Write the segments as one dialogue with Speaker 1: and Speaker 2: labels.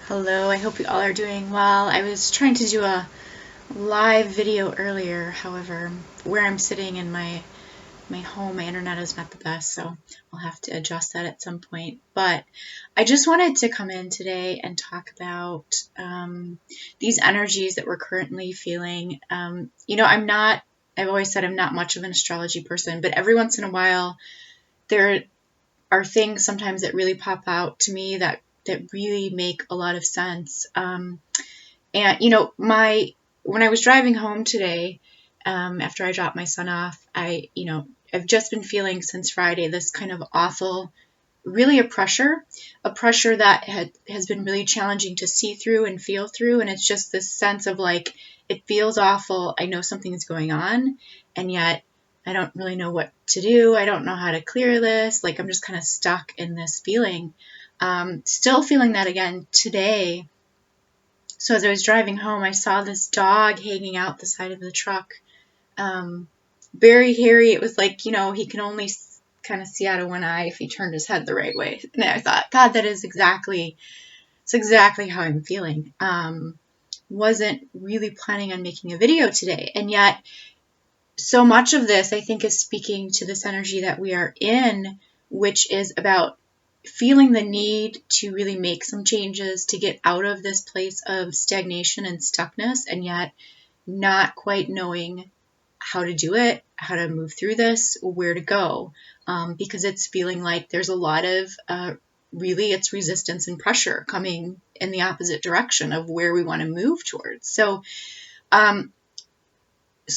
Speaker 1: Hello, I hope you all are doing well. I was trying to do a live video earlier, however, where I'm sitting in my home, my internet is not the best, so I'll have to adjust that at some point. But I just wanted to come in today and talk about these energies that we're currently feeling. I've always said I'm not much of an astrology person, but every once in a while there are things sometimes that really pop out to me that really make a lot of sense. And when I was driving home today, after I dropped my son off, I've just been feeling since Friday this kind of awful, really a pressure that has been really challenging to see through and feel through. And it's just this sense of like, it feels awful. I know something is going on, and yet I don't really know what to do. I don't know how to clear this. Like, I'm just kind of stuck in this feeling. Still feeling that again today. So as I was driving home, I saw this dog hanging out the side of the truck. Very hairy. It was like, he can only kind of see out of one eye if he turned his head the right way. And I thought, God, it's exactly how I'm feeling. Wasn't really planning on making a video today. And yet, so much of this, I think, is speaking to this energy that we are in, which is about feeling the need to really make some changes to get out of this place of stagnation and stuckness, and yet not quite knowing how to do it, how to move through this, where to go, because it's feeling like there's a lot of really it's resistance and pressure coming in the opposite direction of where we want to move towards. So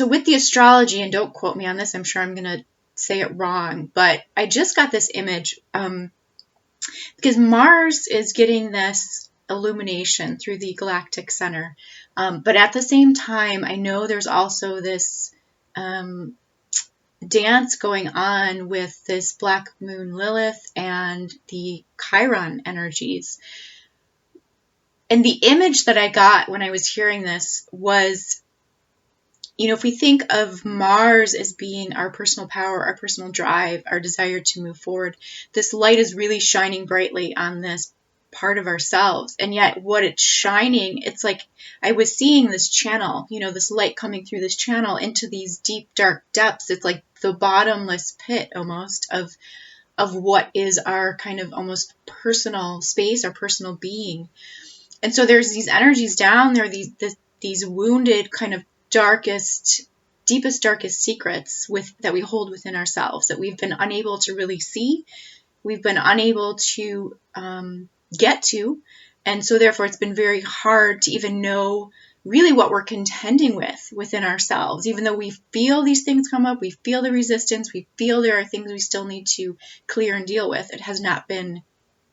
Speaker 1: with the astrology, and don't quote me on this, I'm sure I'm going to say it wrong, but I just got this image because Mars is getting this illumination through the galactic center. But at the same time, I know there's also this dance going on with this black moon Lilith and the Chiron energies. And the image that I got when I was hearing this was, if we think of Mars as being our personal power, our personal drive, our desire to move forward, this light is really shining brightly on this part of ourselves. And yet what it's shining, it's like I was seeing this channel, this light coming through this channel into these deep, dark depths. It's like the bottomless pit almost of what is our kind of almost personal space, our personal being. And so there's these energies down there, these wounded kind of deepest, darkest secrets that we hold within ourselves that we've been unable to really see, we've been unable to get to, and so therefore it's been very hard to even know really what we're contending with within ourselves. Even though we feel these things come up, we feel the resistance, we feel there are things we still need to clear and deal with, it has not been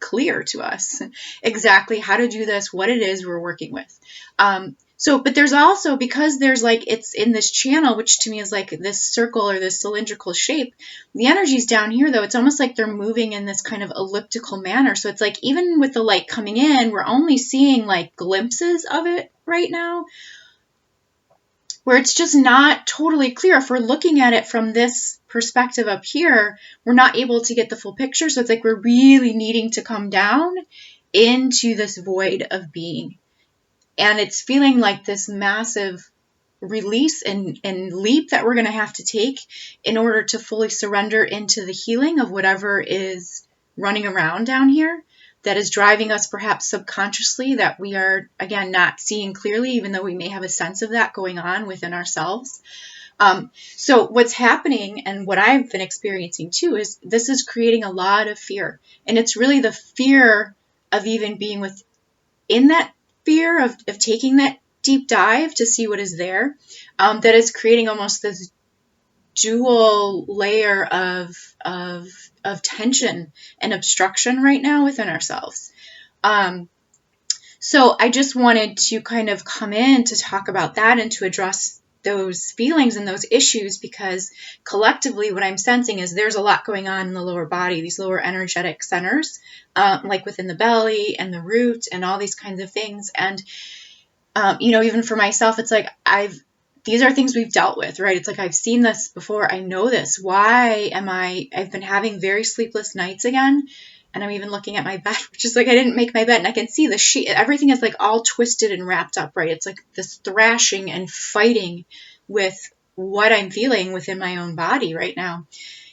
Speaker 1: clear to us exactly how to do this, what it is we're working with. But there's also, because there's it's in this channel, which to me is like this circle or this cylindrical shape, the energy's down here though, it's almost like they're moving in this kind of elliptical manner. So it's like, even with the light coming in, we're only seeing like glimpses of it right now, where it's just not totally clear. If we're looking at it from this perspective up here, we're not able to get the full picture. So it's like we're really needing to come down into this void of being. And it's feeling like this massive release and leap that we're going to have to take in order to fully surrender into the healing of whatever is running around down here that is driving us perhaps subconsciously, that we are, again, not seeing clearly, even though we may have a sense of that going on within ourselves. So what's happening, and what I've been experiencing too, is this is creating a lot of fear. And it's really the fear of even being within that fear of taking that deep dive to see what is there, that is creating almost this dual layer of tension and obstruction right now within ourselves. So I just wanted to kind of come in to talk about that and to address those feelings and those issues, because collectively what I'm sensing is there's a lot going on in the lower body, these lower energetic centers, like within the belly and the root and all these kinds of things. And, even for myself, it's like these are things we've dealt with, right? It's like, I've seen this before. I know this. Why I've been having very sleepless nights again. And I'm even looking at my bed, which is like, I didn't make my bed, and I can see the sheet. Everything is like all twisted and wrapped up, right? It's like this thrashing and fighting with what I'm feeling within my own body right now,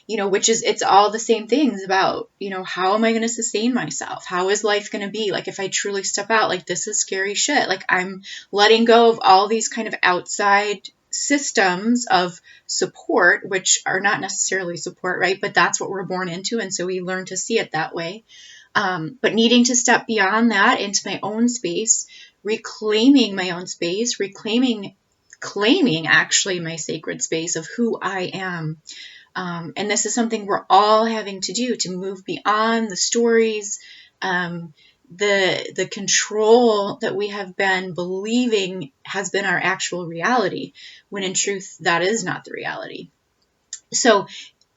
Speaker 1: which is, it's all the same things about, how am I going to sustain myself? How is life going to be? Like, if I truly step out, like, this is scary shit. Like, I'm letting go of all these kind of outside systems of support, which are not necessarily support, right? But that's what we're born into. And so we learn to see it that way. But needing to step beyond that into my own space, reclaiming my own space, claiming actually my sacred space of who I am. And this is something we're all having to do, to move beyond the stories, the control that we have been believing has been our actual reality, when in truth, that is not the reality. So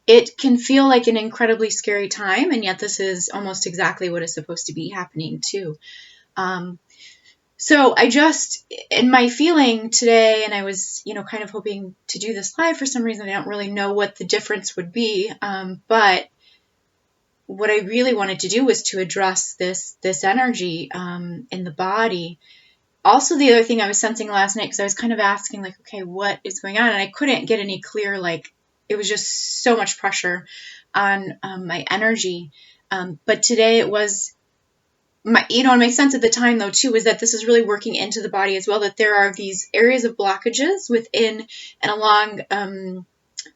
Speaker 1: it can feel like an incredibly scary time, and yet this is almost exactly what is supposed to be happening too. So I just, in my feeling today, and I was, kind of hoping to do this live for some reason. I don't really know what the difference would be. But what I really wanted to do was to address this energy in the body. Also, the other thing I was sensing last night, because I was kind of asking, like, okay, what is going on? And I couldn't get any clear, like, it was just so much pressure on my energy. But today it was, my sense at the time, though, too, is that this is really working into the body as well, that there are these areas of blockages within and along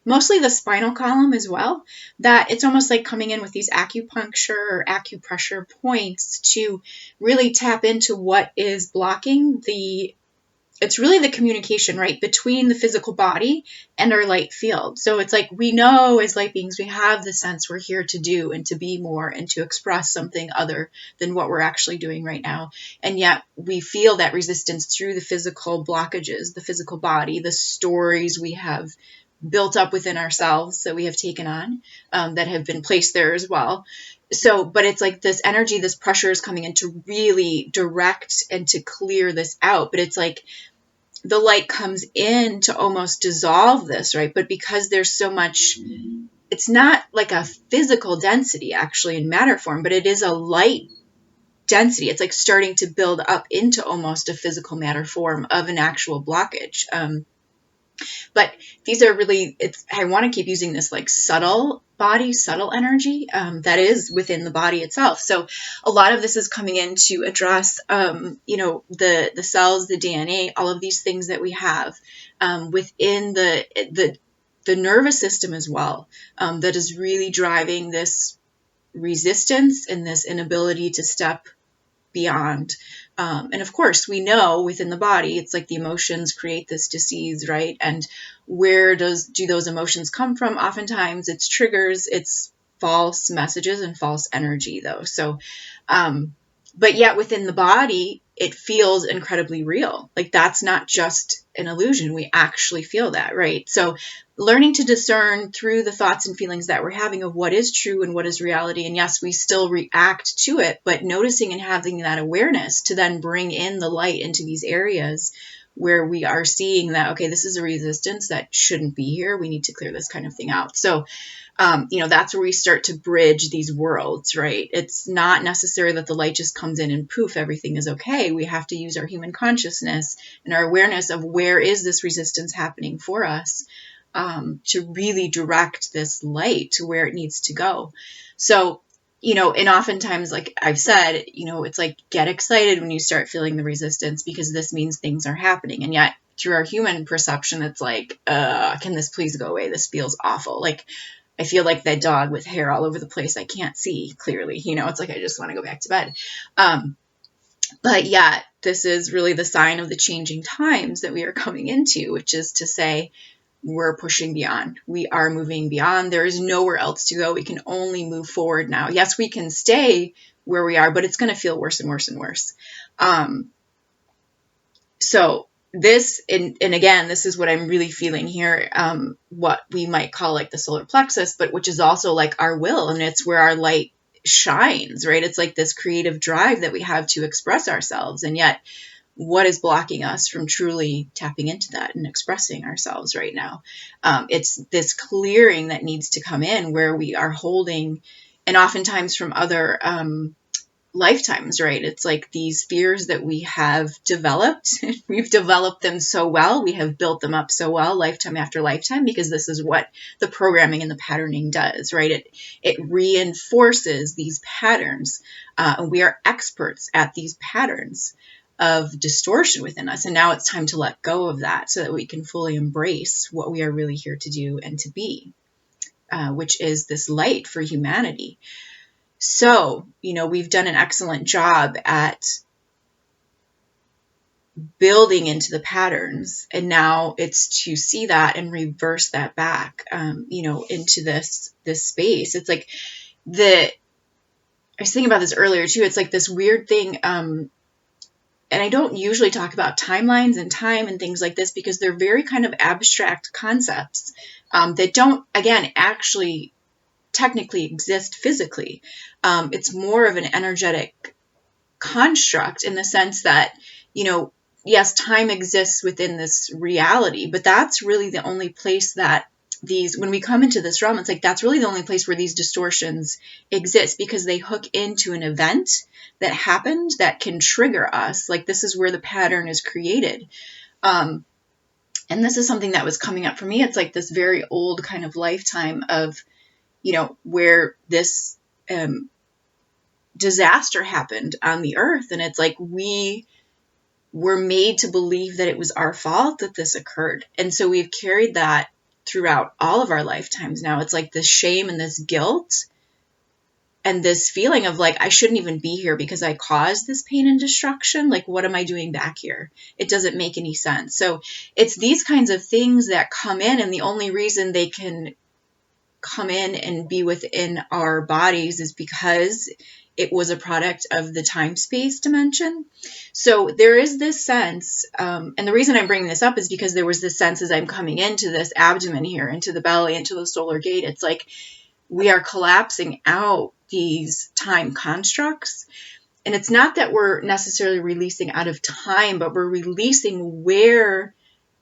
Speaker 1: mostly the spinal column as well, that it's almost like coming in with these acupuncture or acupressure points to really tap into what is blocking it's really the communication, right, between the physical body and our light field. So it's like, we know as light beings, we have the sense we're here to do and to be more and to express something other than what we're actually doing right now. And yet we feel that resistance through the physical blockages, the physical body, the stories we have built up within ourselves that we have taken on, that have been placed there as well. So, but it's like this energy, this pressure is coming in to really direct and to clear this out. But it's like, the light comes in to almost dissolve this, right? But because there's so much, it's not like a physical density actually in matter form, but it is a light density. It's like starting to build up into almost a physical matter form of an actual blockage. But these are really, I want to keep using this like subtle body, subtle energy that is within the body itself. So a lot of this is coming in to address, the cells, the DNA, all of these things that we have within the nervous system as well, that is really driving this resistance and this inability to step beyond. And of course, we know within the body, it's like the emotions create this disease, right? And where do those emotions come from? Oftentimes it's triggers, it's false messages and false energy, though. So, but yet within the body, it feels incredibly real. Like, that's not just an illusion. We actually feel that, right? So learning to discern through the thoughts and feelings that we're having of what is true and what is reality. And yes, we still react to it, but noticing and having that awareness to then bring in the light into these areas where we are seeing that, okay, this is a resistance that shouldn't be here. We need to clear this kind of thing out. So, that's where we start to bridge these worlds, right? It's not necessary that the light just comes in and poof, everything is okay. We have to use our human consciousness and our awareness of where is this resistance happening for us, to really direct this light to where it needs to go. So, and oftentimes, like I've said, it's like, get excited when you start feeling the resistance, because this means things are happening. And yet through our human perception, it's like, can this please go away? This feels awful. Like, I feel like that dog with hair all over the place. I can't see clearly, it's like, I just want to go back to bed. But yeah, this is really the sign of the changing times that we are coming into, which is to say, we're pushing beyond. We are moving beyond. There is nowhere else to go. We can only move forward now. Yes, we can stay where we are, but it's going to feel worse and worse and worse. So this, and again, this is what I'm really feeling here, what we might call like the solar plexus, but which is also like our will, and it's where our light shines, right? It's like this creative drive that we have to express ourselves. And yet, what is blocking us from truly tapping into that and expressing ourselves right now? It's this clearing that needs to come in, where we are holding and oftentimes from other lifetimes, right? It's like these fears that we have developed. We've developed them so well. We have built them up so well, lifetime after lifetime, because this is what the programming and the patterning does, right? It reinforces these patterns, and we are experts at these patterns of distortion within us. And now it's time to let go of that so that we can fully embrace what we are really here to do and to be, which is this light for humanity. So, we've done an excellent job at building into the patterns, and now it's to see that and reverse that back, into this space. It's like I was thinking about this earlier too. It's like this weird thing, and I don't usually talk about timelines and time and things like this because they're very kind of abstract concepts that don't, again, actually technically exist physically. It's more of an energetic construct in the sense that, yes, time exists within this reality, but that's really the only place that when we come into this realm, it's like that's really the only place where these distortions exist, because they hook into an event that happened that can trigger us. Like, this is where the pattern is created. And this is something that was coming up for me. It's like this very old kind of lifetime of, where this disaster happened on the earth. And it's like we were made to believe that it was our fault that this occurred. And so we've carried that throughout all of our lifetimes now. It's like this shame and this guilt and this feeling of like, I shouldn't even be here because I caused this pain and destruction. Like, what am I doing back here? It doesn't make any sense. So it's these kinds of things that come in, and the only reason they can come in and be within our bodies is because it was a product of the time-space dimension. So there is this sense, and the reason I'm bringing this up is because there was this sense as I'm coming into this abdomen here, into the belly, into the solar gate, it's like we are collapsing out these time constructs. And it's not that we're necessarily releasing out of time, but we're releasing where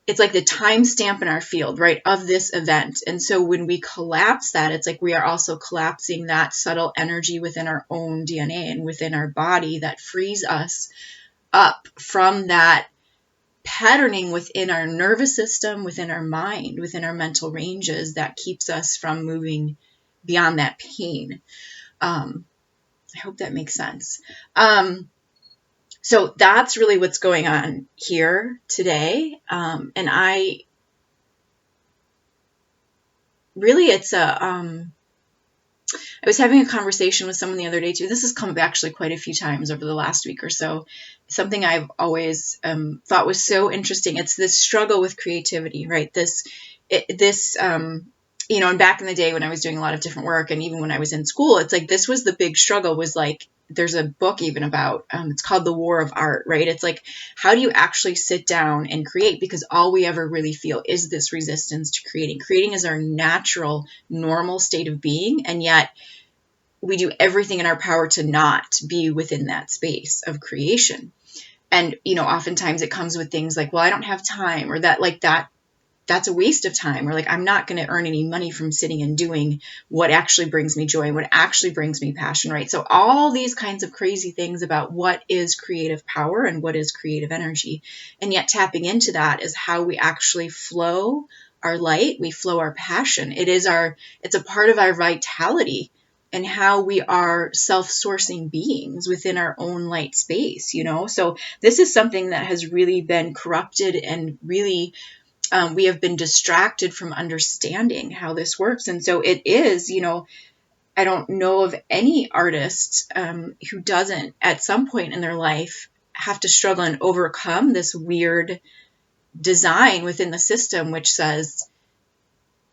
Speaker 1: it's like the time stamp in our field, right, of this event. And so when we collapse that, it's like we are also collapsing that subtle energy within our own DNA and within our body that frees us up from that patterning within our nervous system, within our mind, within our mental ranges that keeps us from moving beyond that pain. I hope that makes sense. So that's really what's going on here today. And I was having a conversation with someone the other day too. This has come up actually quite a few times over the last week or so. Something I've always thought was so interesting. It's this struggle with creativity, right? And back in the day when I was doing a lot of different work, and even when I was in school, it's like this was the big struggle, was like, there's a book even about, it's called The War of Art, right? It's like, how do you actually sit down and create? Because all we ever really feel is this resistance to creating. Creating is our natural, normal state of being, and yet we do everything in our power to not be within that space of creation. And, oftentimes it comes with things like, well, I don't have time, or that's a waste of time, or like, I'm not going to earn any money from sitting and doing what actually brings me joy, what actually brings me passion, right? So all these kinds of crazy things about what is creative power and what is creative energy. And yet tapping into that is how we actually flow our light, we flow our passion. It's a part of our vitality and how we are self-sourcing beings within our own light space, So this is something that has really been corrupted, and really we have been distracted from understanding how this works. And so it is, I don't know of any artist who doesn't at some point in their life have to struggle and overcome this weird design within the system, which says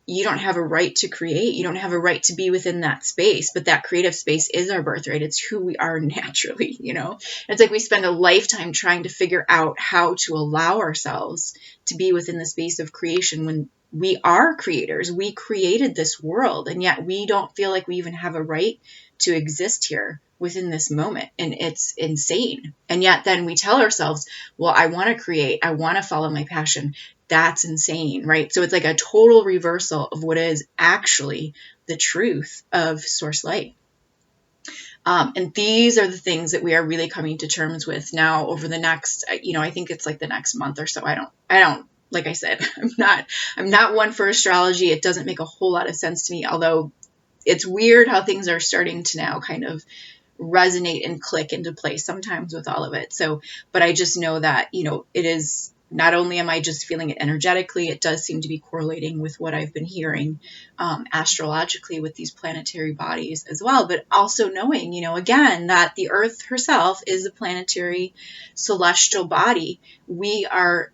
Speaker 1: you don't have a right to create. You don't have a right to be within that space, but that creative space is our birthright. It's who we are naturally, It's like we spend a lifetime trying to figure out how to allow ourselves to be within the space of creation when we are creators. We created this world, and yet we don't feel like we even have a right to exist here within this moment. And it's insane. And yet then we tell ourselves, well, I want to create. I want to follow my passion. That's insane, right? So it's like a total reversal of what is actually the truth of source light. And these are the things that we are really coming to terms with now over the next, I think it's like the next month or so. I don't, like I said, I'm not one for astrology. It doesn't make a whole lot of sense to me, although it's weird how things are starting to now kind of resonate and click into place sometimes with all of it. So, but I just know that, it is, not only am I just feeling it energetically, it does seem to be correlating with what I've been hearing astrologically with these planetary bodies as well, but also knowing, again, that the Earth herself is a planetary celestial body. We are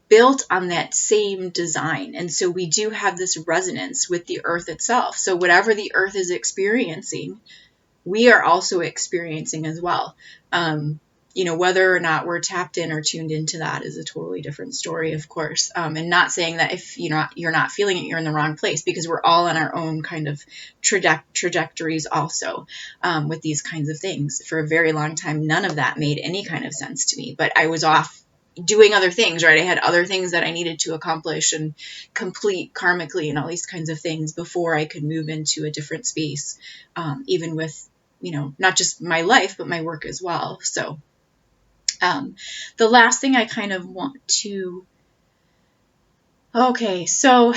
Speaker 1: built on that same design. And so we do have this resonance with the Earth itself. So whatever the Earth is experiencing, we are also experiencing as well. Whether or not we're tapped in or tuned into that is a totally different story, of course. And not saying that if you're not feeling it, you're in the wrong place, because we're all on our own kind of trajectories also with these kinds of things. For a very long time, none of that made any kind of sense to me, but I was off doing other things, right? I had other things that I needed to accomplish and complete karmically and all these kinds of things before I could move into a different space, even with, not just my life, but my work as well. So the last thing I kind of want to, to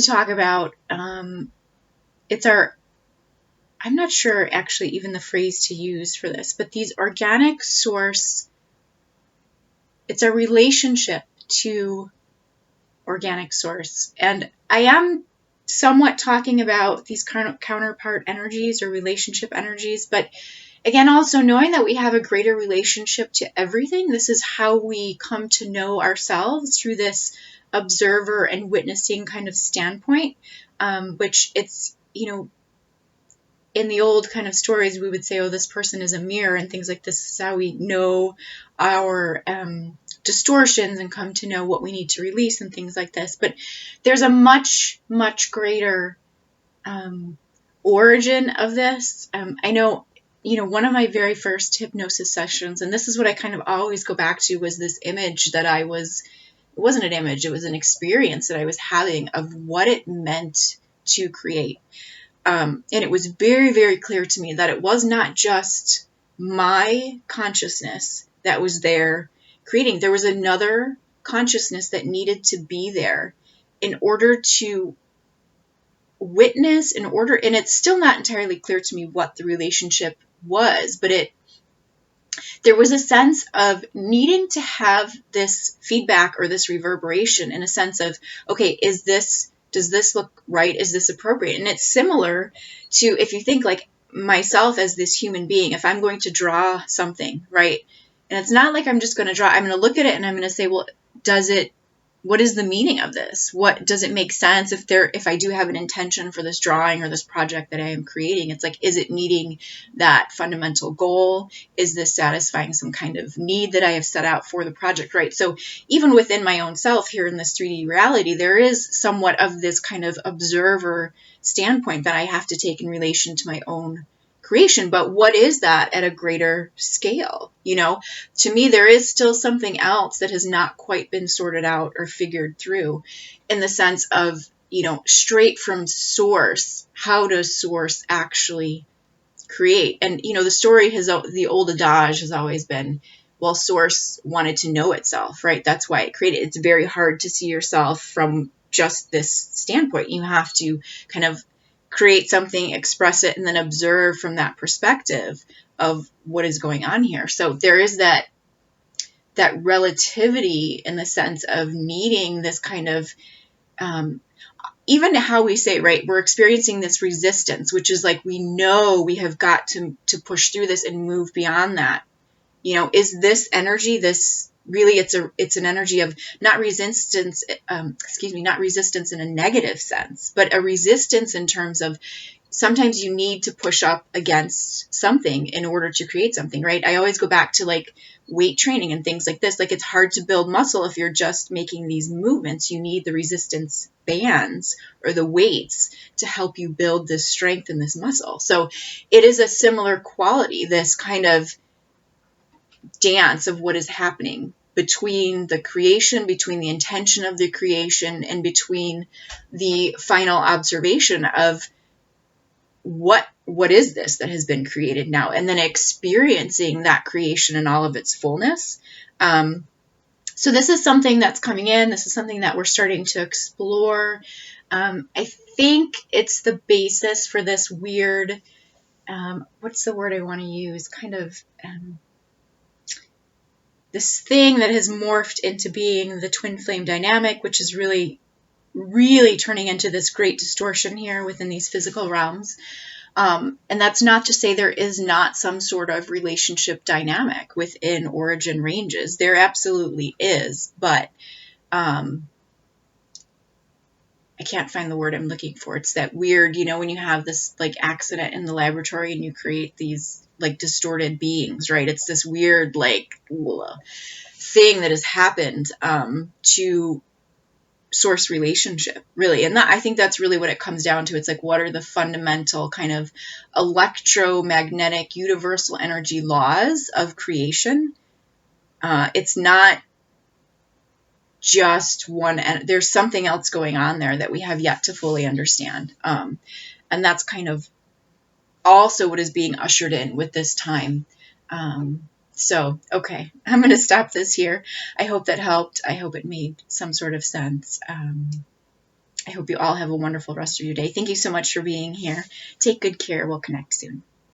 Speaker 1: talk about, I'm not sure actually even the phrase to use for this, but these organic source, it's a relationship to organic source. And I am somewhat talking about these counterpart energies or relationship energies, but again, also knowing that we have a greater relationship to everything. This is how we come to know ourselves, through this observer and witnessing kind of standpoint, which it's, in the old kind of stories, we would say, oh, this person is a mirror and things like this. This is how we know our distortions and come to know what we need to release and things like this. But there's a much, much greater origin of this. I know, one of my very first hypnosis sessions, and this is what I kind of always go back to, was this image that it wasn't an image, it was an experience that I was having of what it meant to create. And it was very, very clear to me that it was not just my consciousness that was there creating. There was another consciousness that needed to be there in order to witness, and it's still not entirely clear to me what the relationship was, but there was a sense of needing to have this feedback or this reverberation, in a sense of, okay, does this look right? Is this appropriate? And it's similar to, if you think like myself as this human being, if I'm going to draw something, right? And it's not like I'm just going to draw, I'm going to look at it and I'm going to say, well, what is the meaning of this? What does it make sense if I do have an intention for this drawing or this project that I am creating? It's like, is it meeting that fundamental goal? Is this satisfying some kind of need that I have set out for the project, right? So even within my own self here in this 3D reality, there is somewhat of this kind of observer standpoint that I have to take in relation to my own creation. But what is that at a greater scale? To me, there is still something else that has not quite been sorted out or figured through, in the sense of, straight from source. How does source actually create? And, the old adage has always been, well, source wanted to know itself, right? That's why it created. It's very hard to see yourself from just this standpoint. You have to kind of create something, express it, and then observe from that perspective of what is going on here. So there is that relativity, in the sense of needing this kind of, even how we say, right, we're experiencing this resistance, which is like, we know we have got to push through this and move beyond that. Is this energy, this really, it's an energy of not resistance in a negative sense, but a resistance in terms of, sometimes you need to push up against something in order to create something, right? I always go back to like weight training and things like this. Like, it's hard to build muscle if you're just making these movements. You need the resistance bands or the weights to help you build this strength in this muscle. So it is a similar quality, this kind of dance of what is happening between the creation, between the intention of the creation, and between the final observation of what is this that has been created now, and then experiencing that creation in all of its fullness. So this is something that's coming in. This is something that we're starting to explore. I think it's the basis for this weird, what's the word I want to use? Kind of this thing that has morphed into being the twin flame dynamic, which is really, really turning into this great distortion here within these physical realms. And that's not to say there is not some sort of relationship dynamic within origin ranges. There absolutely is, but I can't find the word I'm looking for. It's that weird, when you have this like accident in the laboratory and you create these like distorted beings, right? It's this weird like thing that has happened to source relationship, really. And I think that's really what it comes down to. It's like, what are the fundamental kind of electromagnetic universal energy laws of creation? It's not just one, there's something else going on there that we have yet to fully understand. And that's kind of also what is being ushered in with this time. So, okay, I'm going to stop this here. I hope that helped. I hope it made some sort of sense. I hope you all have a wonderful rest of your day. Thank you so much for being here. Take good care. We'll connect soon.